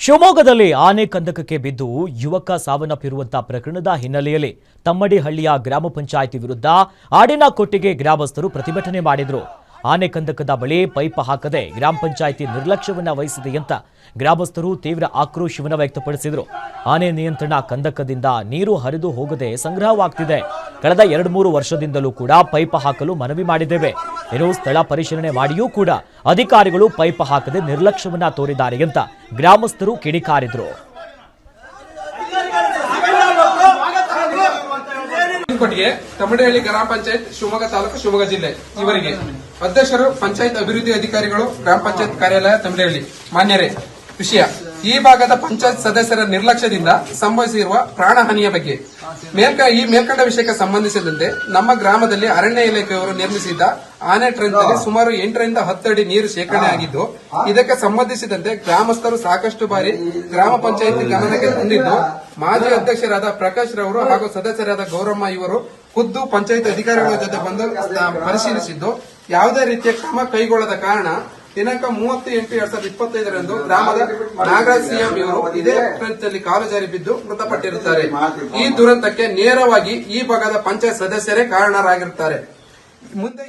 ಶಿವಮೊಗ್ಗದಲ್ಲಿ ಆನೆ ಕಂದಕಕ್ಕೆ ಬಿದ್ದು ಯುವಕ ಸಾವನ್ನಪ್ಪಿರುವಂತಹ ಪ್ರಕರಣದ ಹಿನ್ನೆಲೆಯಲ್ಲಿ ತಮ್ಮಡಿಹಳ್ಳಿಯ ಗ್ರಾಮ ಪಂಚಾಯಿತಿ ವಿರುದ್ಧ ಆಡಿನ ಕೊಟ್ಟಿಗೆ ಗ್ರಾಮಸ್ಥರು ಪ್ರತಿಭಟನೆ ಮಾಡಿದರು. ಆನೆ ಕಂದಕದ ಬಳಿ ಪೈಪ್ ಹಾಕದೆ ಗ್ರಾಮ ಪಂಚಾಯಿತಿ ನಿರ್ಲಕ್ಷ್ಯವನ್ನ ವಹಿಸಿದೆ ಅಂತ ಗ್ರಾಮಸ್ಥರು ತೀವ್ರ ಆಕ್ರೋಶವನ್ನು ವ್ಯಕ್ತಪಡಿಸಿದರು. ಆನೆ ನಿಯಂತ್ರಣ ಕಂದಕದಿಂದ ನೀರು ಹರಿದು ಹೋಗದೆ ಸಂಗ್ರಹವಾಗ್ತಿದೆ. ಕಳೆದ 2-3 ವರ್ಷದಿಂದಲೂ ಕೂಡ ಪೈಪ್ ಹಾಕಲು ಮನವಿ ಮಾಡಿದ್ದೇವೆ. ಇನ್ನು ಸ್ಥಳ ಪರಿಶೀಲನೆ ಮಾಡಿಯೂ ಕೂಡ ಅಧಿಕಾರಿಗಳು ಪೈಪ್ ಹಾಕದೆ ನಿರ್ಲಕ್ಷ್ಯವನ್ನ ತೋರಿದ್ದಾರೆ ಅಂತ ಗ್ರಾಮಸ್ಥರು ಕಿಡಿಕಾರಿದರು. ಕೊಟ್ಟಿಗೆ ತಮ್ಮಡಿಹಳ್ಳಿ ಗ್ರಾಮ ಪಂಚಾಯತ್ ಶಿವಮೊಗ್ಗ ತಾಲೂಕು ಶಿವಮೊಗ್ಗ ಜಿಲ್ಲೆ ಇವರಿಗೆ ಅಧ್ಯಕ್ಷರು ಪಂಚಾಯತ್ ಅಭಿವೃದ್ಧಿ ಅಧಿಕಾರಿಗಳು ಗ್ರಾಮ ಪಂಚಾಯತ್ ಕಾರ್ಯಾಲಯ ತಮ್ಮಡಿಹಳ್ಳಿ ಮಾನ್ಯರೇ, ವಿಷಯ ಈ ಭಾಗದ ಪಂಚಾಯತ್ ಸದಸ್ಯರ ನಿರ್ಲಕ್ಷ್ಯದಿಂದ ಸಂಭವಿಸಿರುವ ಪ್ರಾಣಹಾನಿಯ ಬಗ್ಗೆ ಈ ಮೇಲ್ಕಂಡ ವಿಷಯಕ್ಕೆ ಸಂಬಂಧಿಸಿದಂತೆ ನಮ್ಮ ಗ್ರಾಮದಲ್ಲಿ ಅರಣ್ಯ ಇಲಾಖೆಯವರು ನಿರ್ಮಿಸಿದ್ದ ಆನೆ ಟ್ರೆಂಚ್ ನಲ್ಲಿ ಸುಮಾರು 8 ರಿಂದ 10 ಅಡಿ ನೀರು ಶೇಖರಣೆ ಆಗಿದ್ದು, ಇದಕ್ಕೆ ಸಂಬಂಧಿಸಿದಂತೆ ಗ್ರಾಮಸ್ಥರು ಸಾಕಷ್ಟು ಬಾರಿ ಗ್ರಾಮ ಪಂಚಾಯತ್ ಗಮನಕ್ಕೆ ತಂದಿದ್ದು, ಮಾಜಿ ಅಧ್ಯಕ್ಷರಾದ ಪ್ರಕಾಶ್ ರವರು ಹಾಗೂ ಸದಸ್ಯರಾದ ಗೌರಮ್ಮ ಇವರು ಖುದ್ದು ಪಂಚಾಯತ್ ಅಧಿಕಾರಿಗಳ ಜೊತೆ ಬಂದು ಪರಿಶೀಲಿಸಿದ್ದು, ಯಾವುದೇ ರೀತಿಯ ಕ್ರಮ ಕೈಗೊಳ್ಳದ ಕಾರಣ ದಿನಾಂಕ 30/8/2025 ಗ್ರಾಮದ ನಾಗರಾಜ್ ಸಿಎಂ ಇವರು ಇದೇ ಟ್ರೆಂಚ್ ನಲ್ಲಿ ಕಾಲು ಜಾರಿ ಬಿದ್ದು ಮೃತಪಟ್ಟಿರುತ್ತಾರೆ. ಈ ದುರಂತಕ್ಕೆ ನೇರವಾಗಿ ಈ ಭಾಗದ ಪಂಚಾಯತ್ ಸದಸ್ಯರೇ ಕಾರಣರಾಗಿರುತ್ತಾರೆ. ಮುಂದೆ